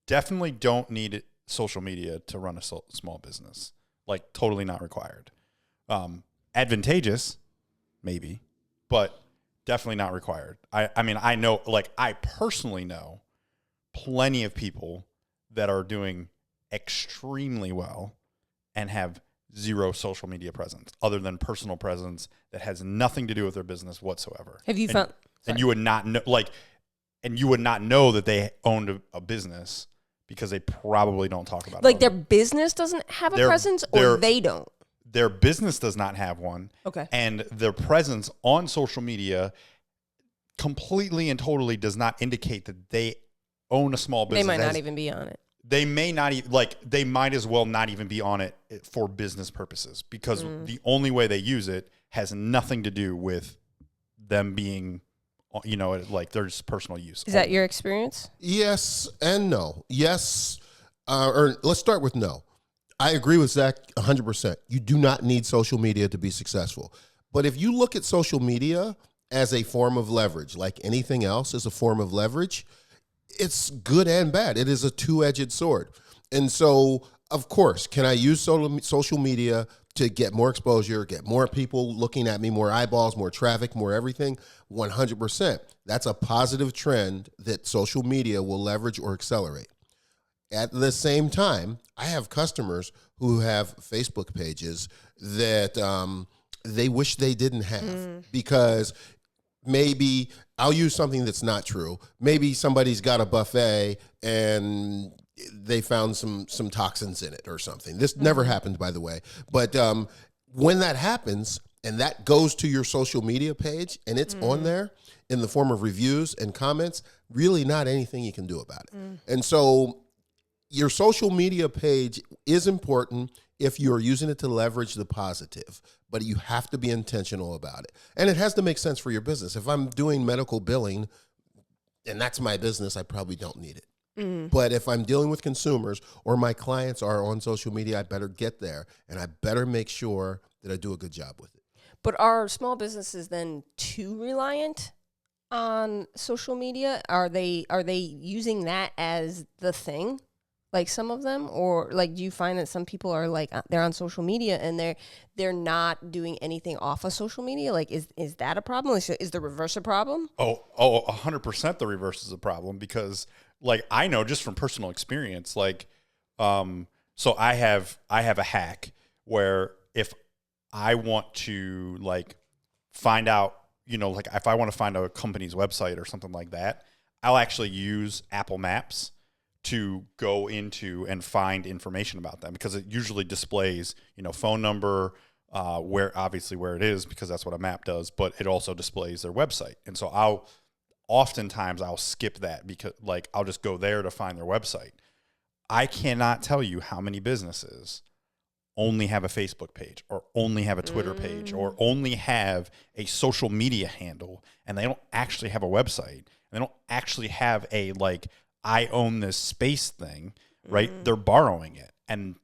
definitely don't need social media to run a small business. Like, totally not required. Advantageous, maybe, but definitely not required. I mean, I know, like, I personally know plenty of people that are doing extremely well and have zero social media presence other than personal presence that has nothing to do with their business whatsoever. Have you found? And you would not know, and you would not know that they owned a business because they probably don't talk about it. Like, their business doesn't have a presence, or they don't? Their business does not have one. Okay. And their presence on social media completely and totally does not indicate that they own a small business. They might not even be on it. They may not even, like, they might as well not even be on it for business purposes, because the only way they use it has nothing to do with them being, you know, like, their personal use. Is that your experience? Yes and no. Yes, or let's start with no. I agree with Zach 100%. You do not need social media to be successful. But if you look at social media as a form of leverage, like anything else is a form of leverage, it's good and bad. It is a two-edged sword. And so, of course, can I use social media to get more exposure, get more people looking at me, more eyeballs, more traffic, more everything? 100%. That's a positive trend that social media will leverage or accelerate. At the same time, I have customers who have Facebook pages that they wish they didn't have because maybe I'll use something that's not true. Maybe somebody's got a buffet and they found some toxins in it or something. This never happened, by the way. But when that happens and that goes to your social media page and it's on there in the form of reviews and comments, really not anything you can do about it. And so your social media page is important if you're using it to leverage the positive, but you have to be intentional about it. And it has to make sense for your business. If I'm doing medical billing and that's my business, I probably don't need it. But if I'm dealing with consumers or my clients are on social media, I better get there and I better make sure that I do a good job with it. But are small businesses then too reliant on social media? Are they using that as the thing? Like some of them, or like, do you find that some people are like, they're on social media and they're not doing anything off of social media? Like, is that a problem? Is the reverse a problem? 100% the reverse is a problem, because, like, I know just from personal experience, like, so I have a hack where if I want to, like, find out, you know, like, if I want to find a company's website or something like that, I'll actually use Apple Maps to go into and find information about them, because it usually displays, you know, phone number, where it is, because that's what a map does, but it also displays their website. And so oftentimes I'll skip that, because, like, I'll just go there to find their website. I cannot tell you how many businesses only have a Facebook page or only have a Twitter page or only have a social media handle, and they don't actually have a website, and they don't actually have a, like, I own this space thing, right? They're borrowing it. And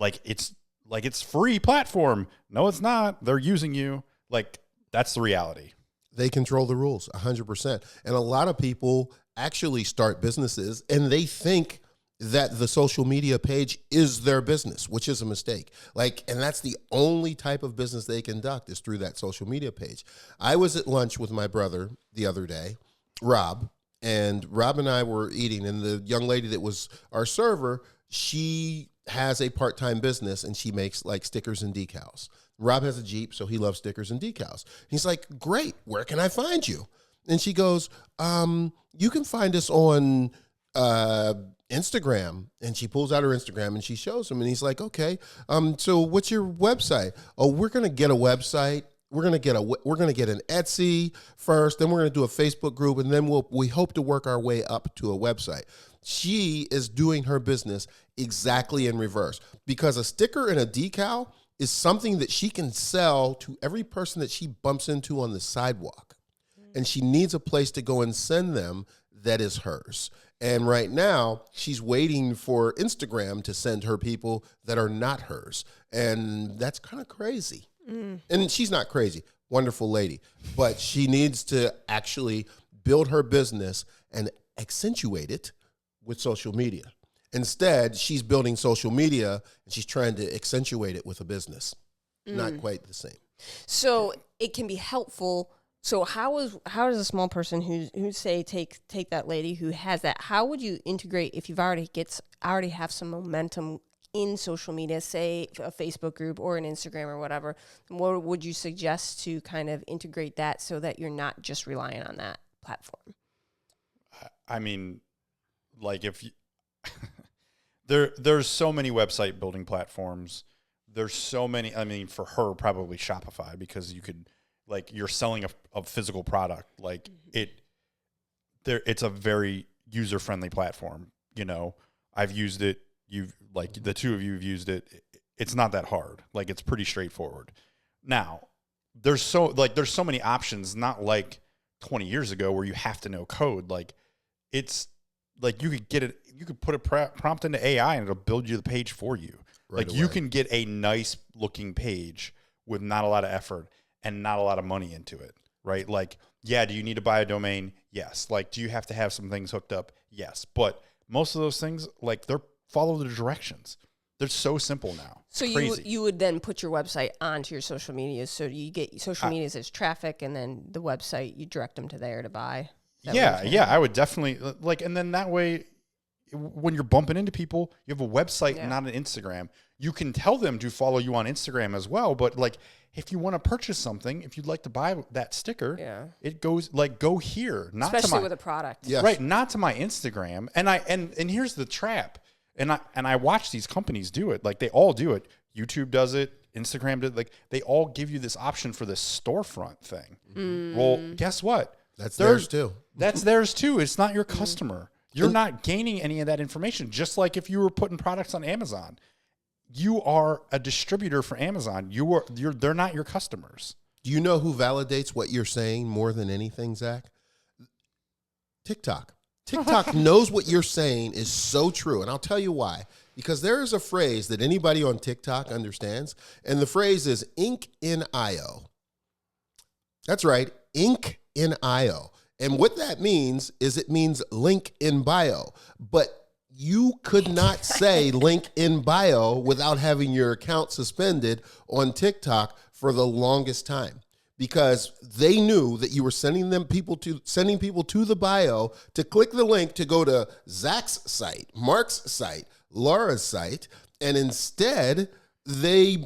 it's free platform. No, it's not. They're using you. Like, that's the reality. They control the rules 100%. And a lot of people actually start businesses and they think that the social media page is their business, which is a mistake. Like, and that's the only type of business they conduct is through that social media page. I was at lunch with my brother the other day, Rob, and Rob and I were eating, and the young lady that was our server, she has a part-time business, and she makes, like, stickers and decals. Rob has a Jeep, so he loves stickers and decals. He's like, great, where can I find you? And she goes, you can find us on Instagram. And she pulls out her Instagram, and she shows him, and he's like, okay, so what's your website? Oh, we're going to get a website. We're gonna get an Etsy first, then we're gonna do a Facebook group, and then we hope to work our way up to a website. She is doing her business exactly in reverse, because a sticker and a decal is something that she can sell to every person that she bumps into on the sidewalk, and she needs a place to go and send them that is hers. And right now, she's waiting for Instagram to send her people that are not hers, and that's kind of crazy. And she's not crazy, wonderful lady, but she needs to actually build her business and accentuate it with social media. Instead, she's building social media and she's trying to accentuate it with a business. Not quite the same. So it can be helpful. So how does a small person who say take that lady who has that, how would you integrate if you've already have some momentum in social media, say a Facebook group or an Instagram or whatever? What would you suggest to kind of integrate that so that you're not just relying on that platform? I mean, like if you there's so many website building platforms. There's so many. I mean, for her, probably Shopify, because you could, like, you're selling a physical product. Like it's a very user friendly platform. You know, I've used it. You've, like, the two of you have used it. It's not that hard. Like, it's pretty straightforward. Now, there's so many options. Not like 20 years ago where you have to know code. Like, it's like you could put a prompt into AI and it'll build you the page for you. Right like away. You can get a nice looking page with not a lot of effort and not a lot of money into it, right? Like, yeah, do you need to buy a domain? Yes. Like, do you have to have some things hooked up? Yes. But most of those things, like, follow the directions. They're so simple now. So you would then put your website onto your social media, so you get social medias as traffic, and then the website, you direct them to there to buy. Yeah, I would definitely, like, and then that way, when you're bumping into people, you have a website, not an Instagram. You can tell them to follow you on Instagram as well. But, like, if you want to purchase something, if you'd like to buy that sticker, it goes, like, go here, not especially with a product, right? Not to my Instagram. And here's the trap. And I watch these companies do it. Like, they all do it. YouTube does it. Instagram did. Like, they all give you this option for this storefront thing. Well, guess what? That's theirs too. That's theirs too. It's not your customer. You're not gaining any of that information. Just like if you were putting products on Amazon, you are a distributor for Amazon. They're not your customers. Do you know who validates what you're saying more than anything, Zach? TikTok. TikTok knows what you're saying is so true. And I'll tell you why. Because there is a phrase that anybody on TikTok understands. And the phrase is ink in IO. That's right. Ink in IO. And what that means is it means link in bio. But you could not say link in bio without having your account suspended on TikTok for the longest time, because they knew that you were sending people to the bio to click the link to go to Zach's site, Mark's site, Laura's site, and instead they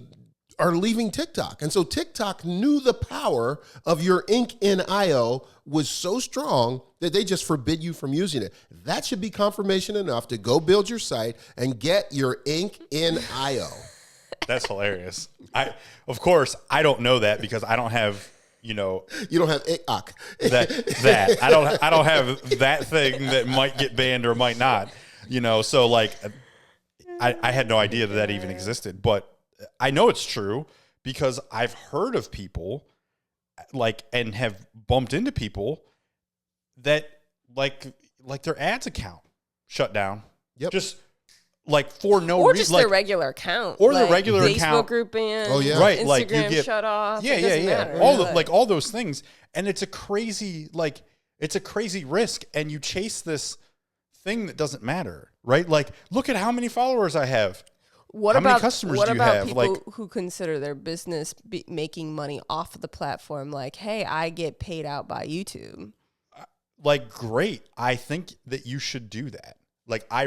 are leaving TikTok. And so TikTok knew the power of your ink in IO was so strong that they just forbid you from using it. That should be confirmation enough to go build your site and get your ink in IO. That's hilarious. Of course, I don't know that because I don't have, you don't have IOC. that. I don't have that thing that might get banned or might not, so, like, I had no idea that even existed, but I know it's true because I've heard of people, like, and have bumped into people that, like their ads account shut down. Yep. Just, like, for no reason. Or just their regular account. Or their regular Facebook account. Facebook group ban. Oh, yeah. Right. Instagram Like, you get shut off. Yeah. Matter, All those things. And it's a crazy risk. And you chase this thing that doesn't matter. Right. Like, look at how many followers I have. How many customers do you have? People who consider their business making money off of the platform? Like, hey, I get paid out by YouTube. Like, great. I think that you should do that. Like, I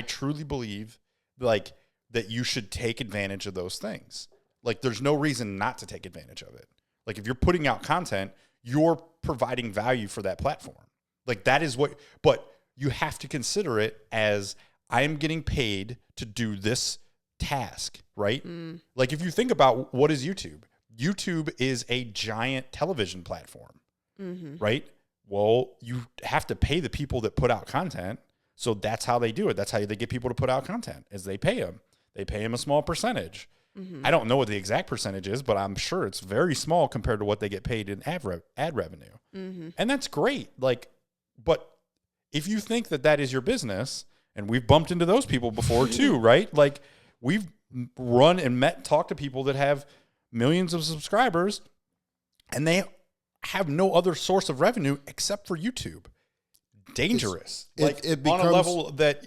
truly believe, like, that you should take advantage of those things. Like, there's no reason not to take advantage of it. Like, if you're putting out content, you're providing value for that platform. Like, that is but you have to consider it as, I am getting paid to do this task, right? Like, if you think about what is YouTube? YouTube is a giant television platform, right? Well, you have to pay the people that put out content. So that's how they do it. That's how they get people to put out content, is they pay them. They pay them a small percentage. I don't know what the exact percentage is, but I'm sure it's very small compared to what they get paid in ad revenue. And that's great. Like, but if you think that is your business, and we've bumped into those people before too, right? Like, we've run and talked to people that have millions of subscribers, and they have no other source of revenue except for YouTube. dangerous, it like on a becomes- level that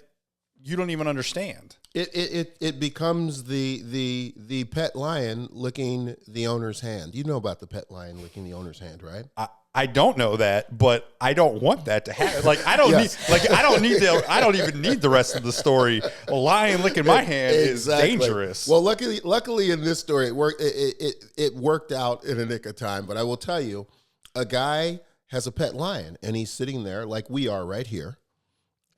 you don't even understand. It becomes the pet lion licking the owner's hand. You know about the pet lion licking the owner's hand, right? I don't know that, but I don't want that to happen. Like I don't Yes. need, like I don't even need the rest of the story. A lion licking my hand Exactly. is dangerous. Well, luckily in this story, it worked out in a nick of time. But I will tell you, a guy has a pet lion, and he's sitting there like we are right here,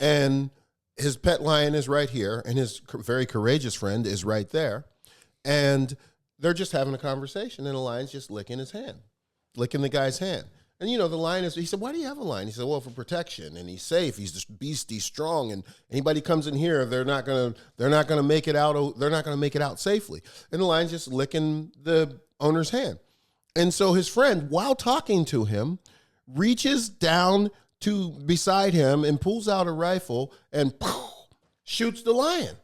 and his pet lion is right here, and his very courageous friend is right there, and they're just having a conversation, and the lion's just licking his hand, licking the guy's hand. And, the lion he said, why do you have a lion? He said, well, for protection, and he's safe. He's this beast, he's strong, and anybody comes in here, they're not gonna make it out safely. And the lion's just licking the owner's hand. And so his friend, while talking to him, reaches down to beside him and pulls out a rifle and shoots the lion.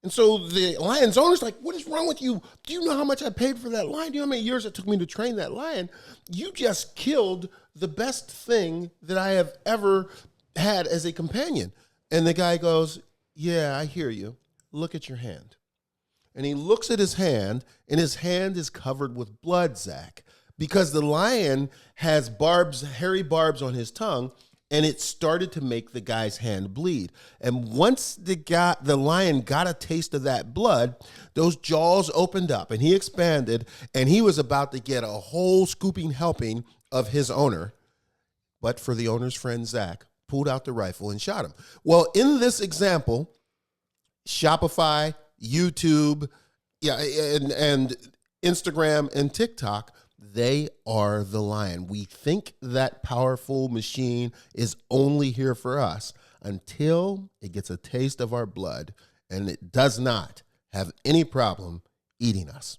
And so the lion's owner's like, what is wrong with you? Do you know how much I paid for that lion? Do you know how many years it took me to train that lion? You just killed the best thing that I have ever had as a companion. And the guy goes, yeah, I hear you. Look at your hand. And he looks at his hand, and his hand is covered with blood, Zach, because the lion has hairy barbs on his tongue, and it started to make the guy's hand bleed. And once the lion got a taste of that blood, those jaws opened up, and he expanded, and he was about to get a whole scooping helping of his owner. But for the owner's friend, Zach, pulled out the rifle and shot him. Well, in this example, Shopify, YouTube, and Instagram and TikTok, they are the lion. We think that powerful machine is only here for us until it gets a taste of our blood, and it does not have any problem eating us.